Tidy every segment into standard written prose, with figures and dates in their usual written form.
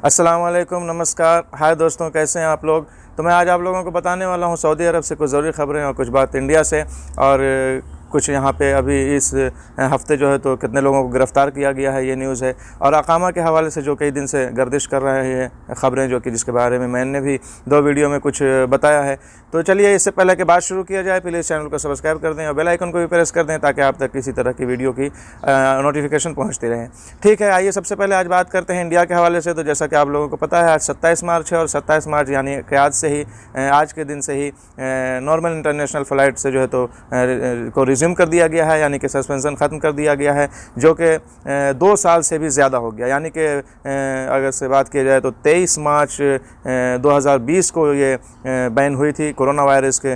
अस्सलाम वालेकुम, नमस्कार, हाय दोस्तों, कैसे हैं आप लोग। तो मैं आज आप लोगों को बताने वाला हूं सऊदी अरब से कुछ ज़रूरी ख़बरें और कुछ बात इंडिया से, और कुछ यहाँ पे अभी इस हफ़्ते जो है तो कितने लोगों को गिरफ़्तार किया गया है, ये न्यूज़ है। और अकामा के हवाले से जो कई दिन से गर्दिश कर रहे हैं ख़बरें, जो कि जिसके बारे में मैंने भी 2 वीडियो में कुछ बताया है। तो चलिए, इससे पहले कि बात शुरू किया जाए, प्लीज़ चैनल को सब्सक्राइब कर दें और बेल आइकन को भी प्रेस कर दें ताकि आप तक किसी तरह की वीडियो की नोटिफिकेशन पहुँचती रहे। ठीक है, आइए सबसे पहले आज बात करते हैं इंडिया के हवाले से। तो जैसा कि आप लोगों को पता है, आज 27 मार्च है और 27 मार्च यानी कि आज से ही, आज के दिन से ही नॉर्मल इंटरनेशनल फ़्लाइट से जो है तो को रिज्यूम कर दिया गया है, यानी कि सस्पेंशन ख़त्म कर दिया गया है, जो कि 2 साल से भी ज़्यादा हो गया। यानी कि अगर से बात की जाए तो 23 मार्च 2020 को ये बैन हुई थी, कोरोना वायरस के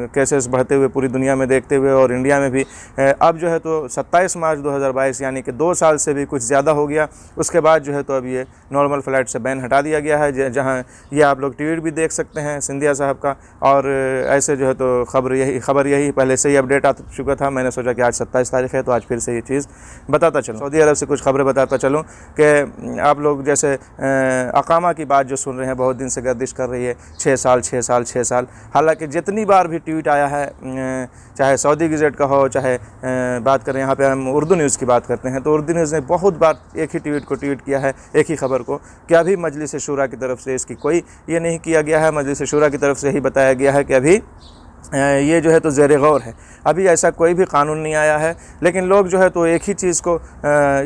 केसेस बढ़ते हुए पूरी दुनिया में देखते हुए और इंडिया में भी। अब जो है तो 27 मार्च 2022 यानी कि 2 साल से भी कुछ ज़्यादा हो गया। उसके बाद जो है तो अब ये नॉर्मल फ़्लाइट से बैन हटा दिया गया है, जहाँ ये आप लोग ट्वीट भी देख सकते हैं सिंधिया साहब का। और ऐसे जो है तो खबर यही पहले से ही अपडेट आ चुका था। मैंने सोचा कि आज 27 तारीख है तो आज फिर से ये चीज़ बताता चलूँ, सऊदी अरब से कुछ खबरें बताता चलूँ कि आप लोग जैसे अकामा की बात जो सुन रहे हैं, बहुत दिन से गर्दिश कर रही है 6 साल 6 साल 6 साल। हालांकि जितनी बार भी ट्वीट आया है, चाहे सऊदी गज़ेट का हो, चाहे बात करें यहाँ पे हम उर्दू न्यूज़ की बात करते हैं, तो उर्दू न्यूज़ ने बहुत बार एक ही ट्वीट को ट्वीट किया है, एक ही खबर को, कि अभी मजलिस शूरा की तरफ से इसकी कोई ये नहीं किया गया है। मजलिस शूरा की तरफ से ही बताया गया है कि अभी ये जो है तो ज़ेर गौर है, अभी ऐसा कोई भी कानून नहीं आया है। लेकिन लोग जो है तो एक ही चीज़ को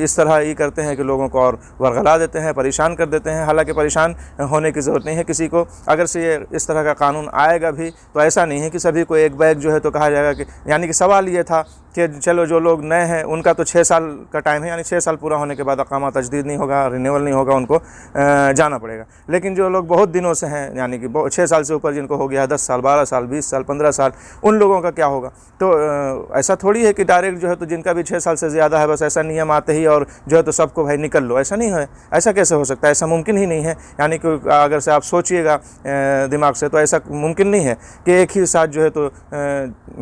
इस तरह ही करते हैं कि लोगों को और वरगला देते हैं, परेशान कर देते हैं। हालांकि परेशान होने की ज़रूरत नहीं है किसी को। अगर से ये इस तरह का कानून आएगा भी तो ऐसा नहीं है कि सभी को एक बैग जो है तो कहा जाएगा कि, यानी कि सवाल ये था कि चलो जो लोग नए हैं उनका तो 6 साल का टाइम है, यानी 6 साल पूरा होने के बाद अकामा तजदीद नहीं होगा, रिन्यूअल नहीं होगा, उनको जाना पड़ेगा। लेकिन जो लोग बहुत दिनों से हैं, यानी कि 6 साल से ऊपर जिनको हो गया है 10 साल 12 साल 20 साल 15 साल, उन लोगों का क्या होगा। तो ऐसा थोड़ी है कि डायरेक्ट जो है तो जिनका भी 6 साल से ज़्यादा है बस ऐसा नियम आते ही और जो है तो सबको भाई निकल लो, ऐसा नहीं है। ऐसा कैसे हो सकता है, ऐसा मुमकिन ही नहीं है। यानी कि अगर से आप सोचिएगा दिमाग से तो ऐसा मुमकिन नहीं है कि एक ही साथ जो है तो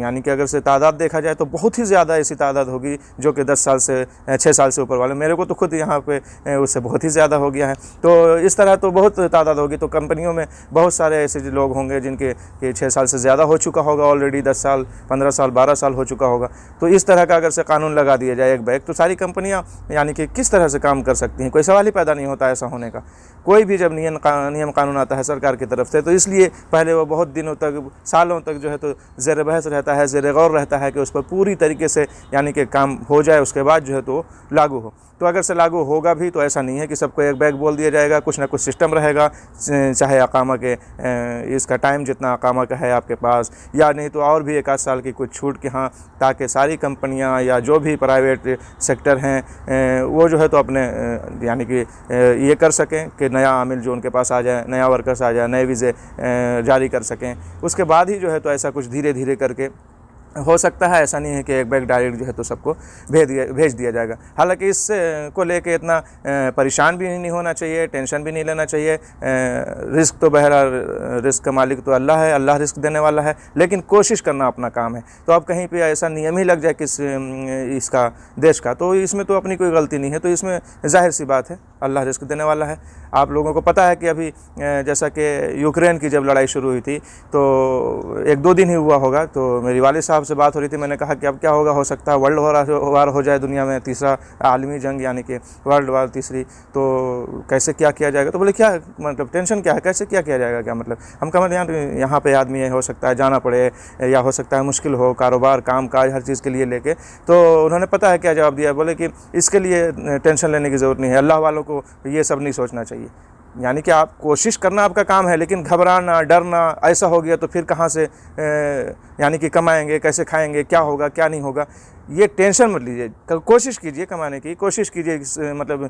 यानी कि अगर से तादाद देखा जाए तो बहुत ही ज़्यादा ऐसी तादाद होगी जो कि 10 साल से 6 साल से ऊपर वाले, मेरे को तो खुद यहाँ पे उससे बहुत ही ज़्यादा हो गया है। तो इस तरह तो बहुत तादाद होगी। तो कंपनियों में बहुत सारे ऐसे लोग होंगे जिनके 6 साल से ज़्यादा हो चुका होगा, ऑलरेडी 10 साल 15 साल 12 साल हो चुका होगा। तो इस तरह का अगर से कानून लगा दिया जाए एक बैग, तो सारी कंपनियां यानी कि किस तरह से काम कर सकती हैं, कोई सवाल ही पैदा नहीं होता ऐसा होने का। कोई भी जब नियम कानून आता है सरकार की तरफ से, तो इसलिए पहले वो बहुत दिनों तक, सालों तक जो है तो ज़ेर बहस रहता है, ज़ेर गौर रहता है कि उस पर पूरी तरीके से यानी कि काम हो जाए, उसके बाद जो है तो लागू हो। तो अगर से लागू होगा भी तो ऐसा नहीं है कि सबको एक बैग बोल दिया जाएगा, कुछ ना कुछ सिस्टम रहेगा, चाहे अकामा के इसका टाइम जितना अकामा का है आपके पास, या नहीं तो और भी 1 आध साल की कुछ छूट के, हाँ, ताकि सारी कंपनियां या जो भी प्राइवेट सेक्टर हैं वो जो है तो अपने यानी कि ये कर सकें कि नया आमिल जो उनके पास आ जाए, नया वर्कर्स आ जाए, नए वीज़े जारी कर सकें। उसके बाद ही जो है तो ऐसा कुछ धीरे धीरे करके हो सकता है। ऐसा नहीं है कि एक बैग डायरेक्ट जो है तो सबको भेज दिया जाएगा। हालांकि इस को लेके इतना परेशान भी नहीं होना चाहिए, टेंशन भी नहीं लेना चाहिए। रिस्क तो बहरहाल, रिस्क का मालिक तो अल्लाह है, अल्लाह रिस्क देने वाला है, लेकिन कोशिश करना अपना काम है। तो अब कहीं पे ऐसा नियम ही लग जाए किस इसका देश का, तो इसमें तो अपनी कोई गलती नहीं है। तो इसमें जाहिर सी बात है अल्लाह रिस्क देने वाला है। आप लोगों को पता है कि अभी जैसा कि यूक्रेन की जब लड़ाई शुरू हुई थी तो 1-2 दिन ही हुआ होगा, तो मेरी वालिद साहब से बात हो रही थी। मैंने कहा कि अब क्या होगा, हो सकता है वर्ल्ड वार हो जाए दुनिया में, तीसरा आलमी जंग, यानी कि वर्ल्ड वार तीसरी। तो कैसे क्या किया जाएगा। तो बोले क्या मतलब टेंशन क्या है, कैसे क्या किया जाएगा, क्या मतलब। हम कहा यहाँ पे आदमी हो सकता है जाना पड़े, या हो सकता है मुश्किल हो, कारोबार काम काज हर चीज़ के लिए लेके। तो उन्होंने पता है क्या जवाब दिया, बोले कि इसके लिए टेंशन लेने की ज़रूरत नहीं है, अल्लाह वालों को ये सब नहीं सोचना चाहिए। यानी कि आप कोशिश करना आपका काम है, लेकिन घबराना डरना ऐसा हो गया तो फिर कहाँ से यानी कि कमाएंगे, कैसे खाएंगे, क्या होगा क्या नहीं होगा, ये टेंशन मत लीजिए। कोशिश कीजिए कमाने की, कोशिश कीजिए, मतलब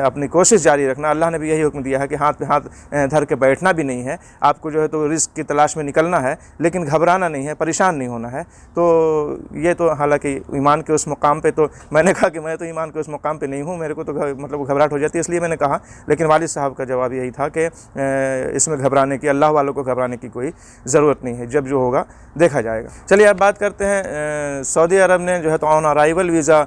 अपनी कोशिश जारी रखना। अल्लाह ने भी यही हुक्म दिया है कि हाथ पे हाथ धर के बैठना भी नहीं है, आपको जो है तो रिस्क की तलाश में निकलना है, लेकिन घबराना नहीं है, परेशान नहीं होना है। तो ये तो हालांकि ईमान के उस मुकाम पे, तो मैंने कहा कि मैं तो ईमान के उस मुकाम पे नहीं हूँ, मेरे को तो मतलब घबराहट हो जाती है, इसलिए मैंने कहा। लेकिन वालिद साहब का जवाब यही था कि इसमें घबराने की, अल्लाह वालों को घबराने की कोई ज़रूरत नहीं है, जब जो होगा देखा जाएगा। चलिए अब बात करते हैं सऊदी अरब ने जो है तो ऑन अराइवल वीज़ा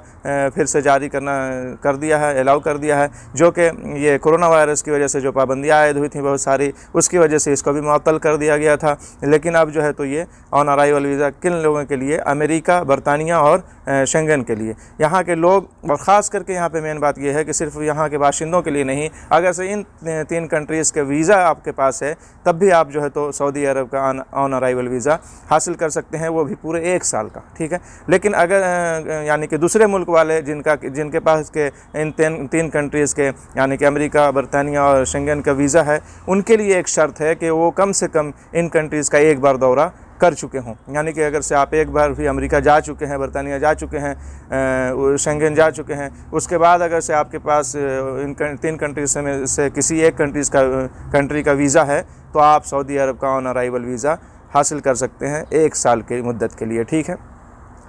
फिर से जारी कर दिया है, अलाउ कर दिया है, जो कि ये कोरोना वायरस की वजह से जो पाबंदियाँ आयद हुई थी बहुत सारी, उसकी वजह से इसको भी मुअत्तल कर दिया गया था। लेकिन अब जो है तो ये ऑन अराइवल वीज़ा किन लोगों के लिए, अमेरिका, बरतानिया और शेंगन के लिए, यहाँ के लोग, और ख़ास करके यहाँ पे मेन बात यह है कि सिर्फ यहाँ के बाशिंदों के लिए नहीं, अगर से इन 3 कंट्रीज़ के वीज़ा आपके पास है तब भी आप जो है तो सऊदी अरब का ऑन अराइवल वीज़ा हासिल कर सकते हैं, वो भी पूरे 1 साल का, ठीक है। लेकिन अगर यानी कि दूसरे मुल्क वाले जिनके पास के इन 3 कंट्रीज़ के यानी कि अमेरिका, बरतानिया और शेंगन का वीज़ा है, उनके लिए एक शर्त है कि वो कम से कम इन कंट्रीज़ का एक बार दौरा कर चुके हों। यानी कि अगर से आप एक बार भी अमेरिका जा चुके हैं, बरतानिया जा चुके हैं, शेंगन जा चुके हैं, उसके बाद अगर से आपके पास इन 3 कंट्रीज में से किसी एक कंट्री का वीज़ा है तो आप सऊदी अरब का ऑन अराइवल वीज़ा हासिल कर सकते हैं 1 साल की मुद्दत के लिए, ठीक है।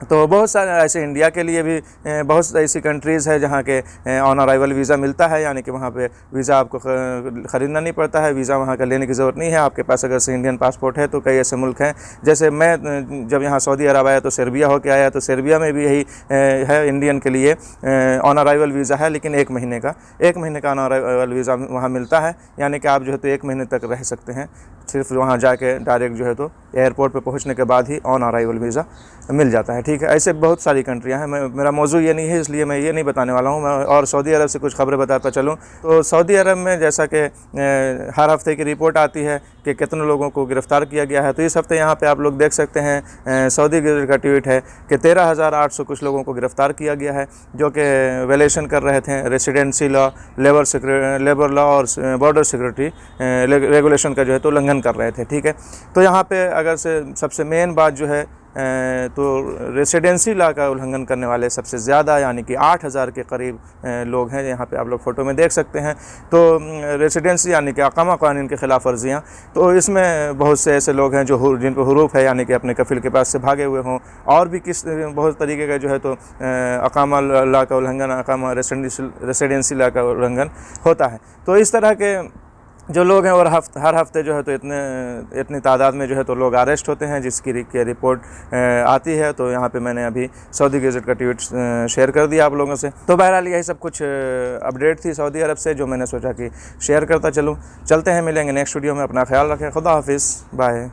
तो बहुत सारे ऐसे इंडिया के लिए भी बहुत ऐसी कंट्रीज़ है जहाँ के ऑन अराइवल वीज़ा मिलता है, यानी कि वहाँ पे वीज़ा आपको ख़रीदना नहीं पड़ता है, वीज़ा वहाँ का लेने की ज़रूरत नहीं है। आपके पास अगर से इंडियन पासपोर्ट है तो कई ऐसे मुल्क हैं, जैसे मैं जब यहाँ सऊदी अरब आया तो सर्बिया होके आया, तो सर्बिया में भी यही है, इंडियन के लिए ऑन अराइवल वीज़ा है, लेकिन 1 महीने का ऑन अराइवल वीज़ा वहाँ मिलता है। यानी कि आप जो है तो 1 महीने तक रह सकते हैं, सिर्फ वहाँ जाके डायरेक्ट जो है तो एयरपोर्ट पे पहुँचने के बाद ही ऑन अराइवल वीज़ा मिल जाता है, ठीक है। ऐसे बहुत सारी कंट्रियाँ हैं, मेरा मौजू ये नहीं है, इसलिए मैं ये नहीं बताने वाला हूँ। मैं और सऊदी अरब से कुछ खबरें बताता चलूँ तो सऊदी अरब में जैसा कि हर हफ्ते की रिपोर्ट आती है कि कितने लोगों को गिरफ़्तार किया गया है, तो इस हफ्ते यहाँ पे आप लोग देख सकते हैं सऊदी गज़ट का ट्वीट है कि 13,800 कुछ लोगों को गिरफ़्तार किया गया है, जो कि वायलेशन कर रहे थे रेसिडेंसी लॉ, लेबर लॉ और बॉर्डर सिक्योरिटी रेगुलेशन का जो है तो उल्लंघन कर रहे थे, ठीक है। तो यहाँ पे अगर से सबसे मेन बात जो है तो रेसिडेंसी लॉ का उल्लंघन करने वाले सबसे ज़्यादा यानी कि 8,000 के करीब लोग हैं। यहाँ पे आप लोग फ़ोटो में देख सकते हैं। तो रेसिडेंसी यानी कि अकामा कानून के ख़िलाफ़ वर्जियाँ, तो इसमें बहुत से ऐसे लोग हैं जो जिनको हुरूफ है, यानी कि अपने कफ़िल के पास से भागे हुए हों, और भी बहुत तरीके का जो है तो अकामा लॉ का उल्लंघन, अकामा रेसिडेंसी लॉ का उल्लंघन होता है। तो इस तरह के जो लोग हैं और हर हफ्ते जो है तो इतनी तादाद में जो है तो लोग अरेस्ट होते हैं, जिसकी रिपोर्ट आती है। तो यहाँ पे मैंने अभी सऊदी गज़ट का ट्वीट शेयर कर दिया आप लोगों से। तो बहरहाल यही सब कुछ अपडेट थी सऊदी अरब से, जो मैंने सोचा कि शेयर करता चलूँ। चलते हैं, मिलेंगे नेक्स्ट वीडियो में। अपना ख्याल रखें, खुदा हाफिज़, बाय।